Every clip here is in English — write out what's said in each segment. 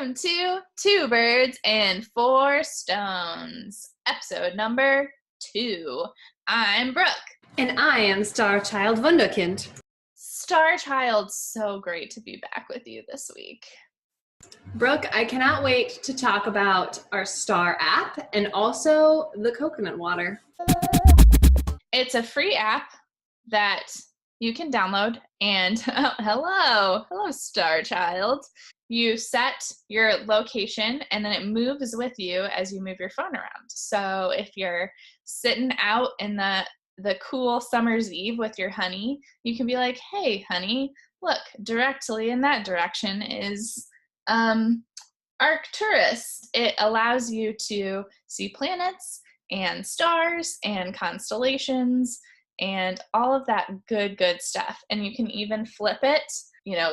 Welcome to Two Birds and Four Stones, episode number 2. I'm Brooke. And I am Starchild Wunderkind. Starchild, so great to be back with you this week. Brooke, I cannot wait to talk about our Star app and also the coconut water. It's a free app that you can download and hello Starchild. You set your location and then it moves with you as you move your phone around. So if you're sitting out in the cool summer's eve with your honey, you can be like, hey honey, look, directly in that direction is Arcturus. It allows you to see planets and stars and constellations and all of that good stuff. And you can even flip it,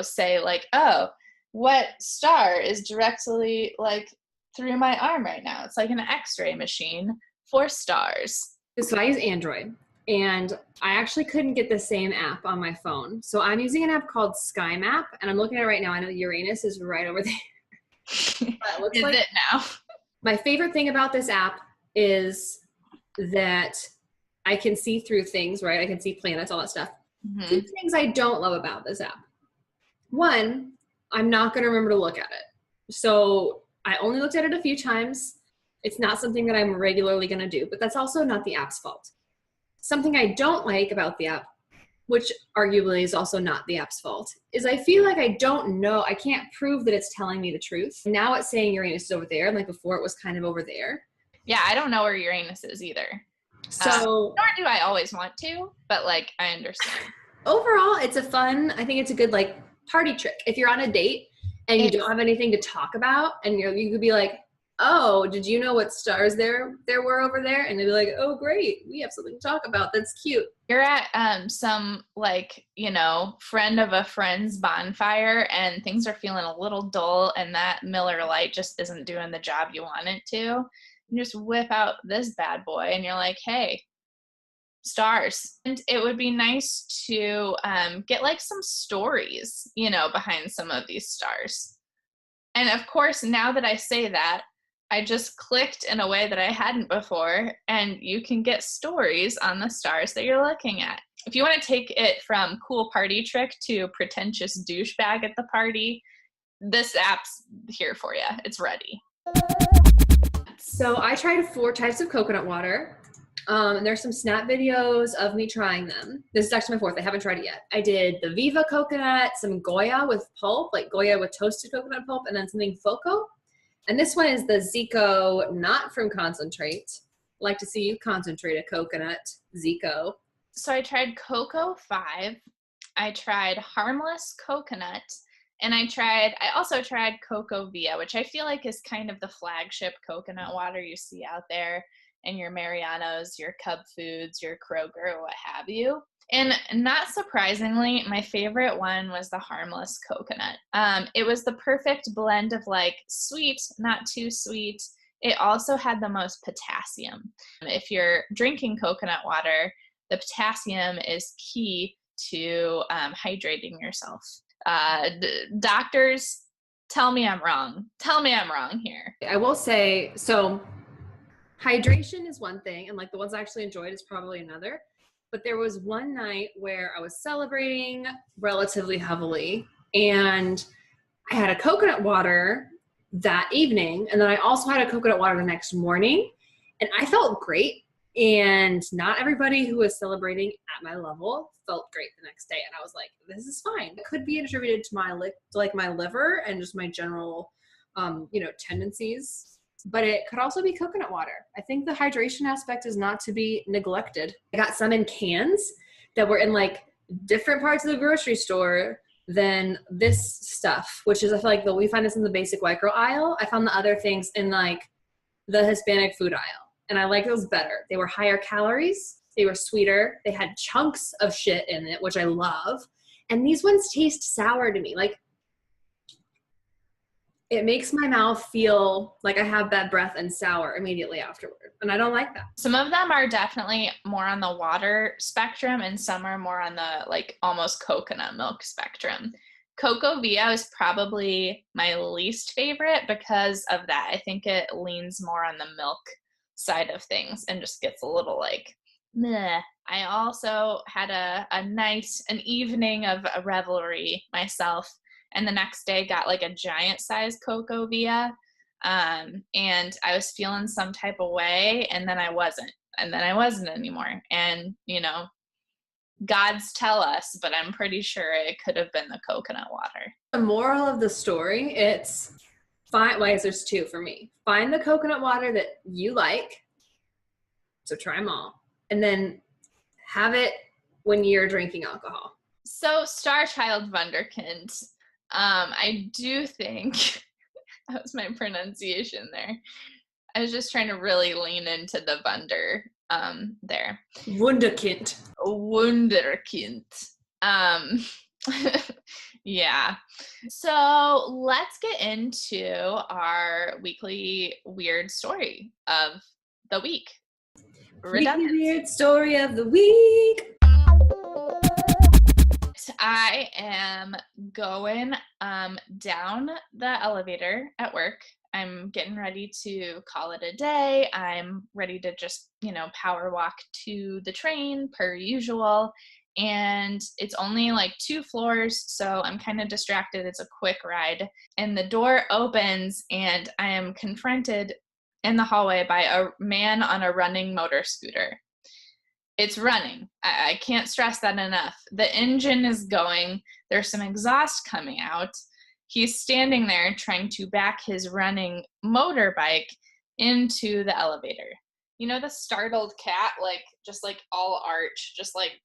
say like, oh, what star is directly like through my arm right now? It's like an X-ray machine for stars. So I use Android, and I actually couldn't get the same app on my phone. So I'm using an app called SkyMap, and I'm looking at it right now. I know Uranus is right over there. But it looks like it now. My favorite thing about this app is that I can see through things, right? I can see planets, all that stuff. Mm-hmm. 2 things I don't love about this app. 1, I'm not going to remember to look at it. So I only looked at it a few times. It's not something that I'm regularly going to do, but that's also not the app's fault. Something I don't like about the app, which arguably is also not the app's fault, is I feel like I don't know, I can't prove that it's telling me the truth. Now it's saying Uranus is over there, and like before it was kind of over there. Yeah, I don't know where Uranus is either. So nor do I always want to, but like I understand. Overall, it's a fun, I think it's a good like party trick. If you're on a date and you don't have anything to talk about, and you could be like, oh, did you know what stars there were over there? And they'd be like, oh, great, we have something to talk about. That's cute. You're at some like, friend of a friend's bonfire and things are feeling a little dull and that Miller Lite just isn't doing the job you want it to. You just whip out this bad boy and you're like, hey, stars. And it would be nice to get like some stories, behind some of these stars. And of course, now that I say that, I just clicked in a way that I hadn't before, and you can get stories on the stars that you're looking at. If you want to take it from cool party trick to pretentious douchebag at the party, this app's here for you. It's ready. So I tried 4 types of coconut water. And there's some snap videos of me trying them. This is actually my 4th. I haven't tried it yet. I did the Viva coconut, some Goya with pulp, like Goya with toasted coconut pulp, and then something Foco. And this one is the Zico, not from concentrate. Like to see you concentrate a coconut, Zico. So I tried Cocoa 5. I tried Harmless Coconut. And I also tried Cocoa Via, which I feel like is kind of the flagship coconut water you see out there in your Mariano's, your Cub Foods, your Kroger, what have you. And not surprisingly, my favorite one was the Harmless Coconut. It was the perfect blend of like sweet, not too sweet. It also had the most potassium. If you're drinking coconut water, the potassium is key to hydrating yourself. Doctors, tell me I'm wrong. Tell me I'm wrong here. I will say, so hydration is one thing, and like the ones I actually enjoyed is probably another. But there was one night where I was celebrating relatively heavily, and I had a coconut water that evening, and then I also had a coconut water the next morning, and I felt great. And not everybody who was celebrating at my level felt great the next day. And I was like, this is fine. It could be attributed to my liver and just my general, tendencies. But it could also be coconut water. I think the hydration aspect is not to be neglected. I got some in cans that were in like different parts of the grocery store than this stuff, which is, I feel like we find this in the basic white girl aisle. I found the other things in like the Hispanic food aisle, and I like those better. They were higher calories. They were sweeter. They had chunks of shit in it, which I love. And these ones taste sour to me. Like, it makes my mouth feel like I have bad breath and sour immediately afterward. And I don't like that. Some of them are definitely more on the water spectrum and some are more on the like almost coconut milk spectrum. Cocoa Via is probably my least favorite because of that. I think it leans more on the milk side of things and just gets a little like, meh. I also had an evening of a revelry myself, and the next day got like a giant size Cocoa Via. And I was feeling some type of way, and then I wasn't anymore. And, you know, gods tell us, but I'm pretty sure it could have been the coconut water. The moral of the story, it's there's two for me. Find the coconut water that you like. So try them all. And then have it when you're drinking alcohol. So Starchild Wunderkind, I do think that was my pronunciation there. I was just trying to really lean into the Wunder there. Wunderkind. Wunderkind. Yeah. So let's get into our weekly weird story of the week. Weekly weird story of the week. I am going down the elevator at work. I'm getting ready to call it a day. I'm ready to just, power walk to the train per usual. And it's only like 2 floors, so I'm kind of distracted. It's a quick ride. And the door opens, and I am confronted in the hallway by a man on a running motor scooter. It's running. I can't stress that enough. The engine is going. There's some exhaust coming out. He's standing there trying to back his running motorbike into the elevator. You know, the startled cat, just all arch, just like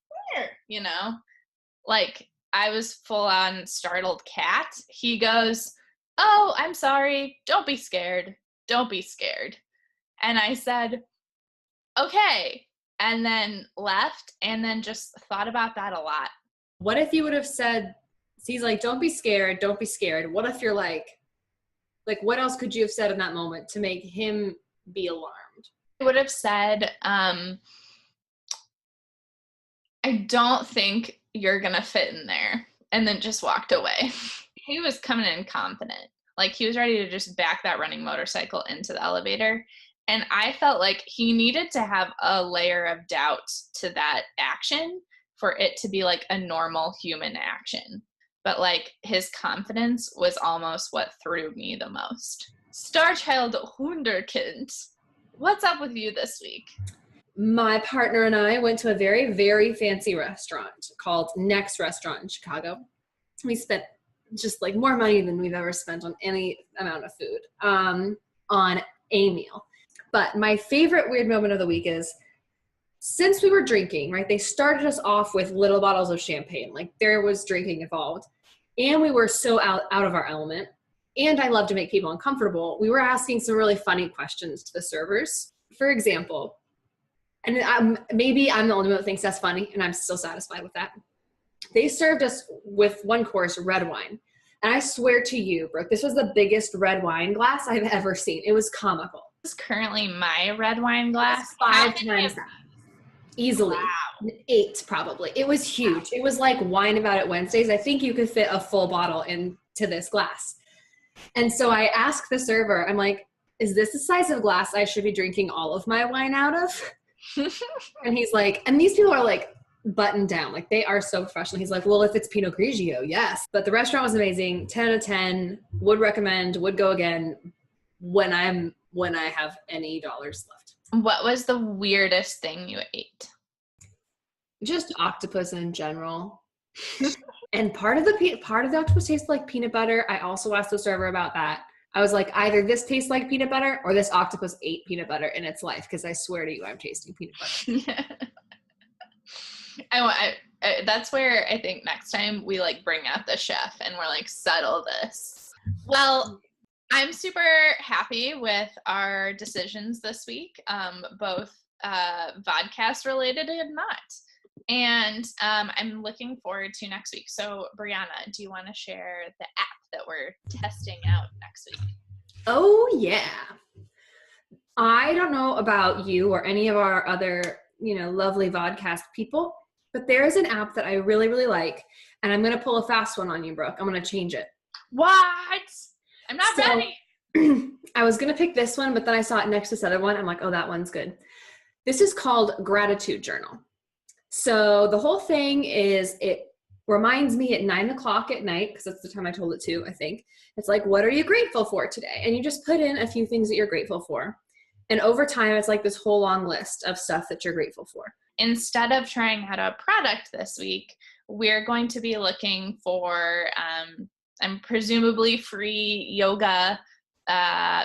I was full on startled cat. He goes, "Oh, I'm sorry. Don't be scared. Don't be scared." And I said, "Okay." And then left, and then just thought about that a lot. What if you would have said, he's like, "Don't be scared, don't be scared." What if you're like, what else could you have said in that moment to make him be alarmed? I would have said, I don't think you're going to fit in there. And then just walked away. He was coming in confident. Like, he was ready to just back that running motorcycle into the elevator. And I felt like he needed to have a layer of doubt to that action for it to be like a normal human action. But his confidence was almost what threw me the most. Starchild Wunderkind, what's up with you this week? My partner and I went to a very, very fancy restaurant called Next Restaurant in Chicago. We spent just more money than we've ever spent on any amount of food on a meal. But my favorite weird moment of the week is, since we were drinking, right, they started us off with little bottles of champagne. There was drinking involved. And we were so out of our element. And I love to make people uncomfortable. We were asking some really funny questions to the servers. For example, and maybe I'm the only one that thinks that's funny, and I'm still satisfied with that. They served us with one course red wine. And I swear to you, Brooke, this was the biggest red wine glass I've ever seen. It was comical. This is currently my red wine glass. 5 times that. Easily. Wow. 8 probably. It was huge. It was like Wine About It Wednesdays. I think you could fit a full bottle into this glass. And so I asked the server, I'm like, "Is this the size of glass I should be drinking all of my wine out of?" And he's like, and these people are buttoned down. They are so professional. He's like, "Well, if it's Pinot Grigio, yes." But the restaurant was amazing. 10 out of 10. Would recommend, would go again when I have any dollars left. What was the weirdest thing you ate? Just octopus in general. And part of the octopus tastes like peanut butter. I also asked the server about that. I was like, either this tastes like peanut butter or this octopus ate peanut butter in its life, because I swear to you, I'm tasting peanut butter. That's where I think next time we bring out the chef and we're settle this. Well, I'm super happy with our decisions this week, both vodcast related and not. And I'm looking forward to next week. So, Brianna, do you want to share the app that we're testing out next week? Oh, yeah. I don't know about you or any of our other, lovely vodcast people, But there is an app that I really, really like, and I'm going to pull a fast one on you, Brooke. I'm going to change it. What? I'm not ready. I was going to pick this one, but then I saw it next to this other one. I'm like, oh, that one's good. This is called Gratitude Journal. So the whole thing is, it reminds me at 9 o'clock at night, because that's the time I told it to, I think. It's like, what are you grateful for today? And you just put in a few things that you're grateful for. And over time, it's like this whole long list of stuff that you're grateful for. Instead of trying out a product this week, we're going to be looking for presumably free yoga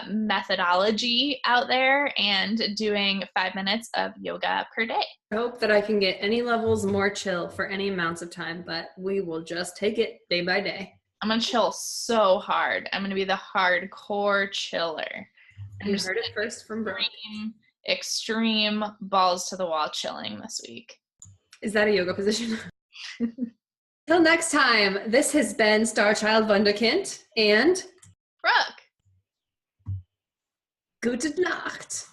methodology out there and doing 5 minutes of yoga per day. I hope that I can get any levels more chill for any amounts of time, but we will just take it day by day. I'm going to chill so hard. I'm going to be the hardcore chiller. You heard it first from Brooke. Extreme balls to the wall chilling this week. Is that a yoga position? Till next time, this has been Starchild Wunderkind and Brooke. Gute Nacht.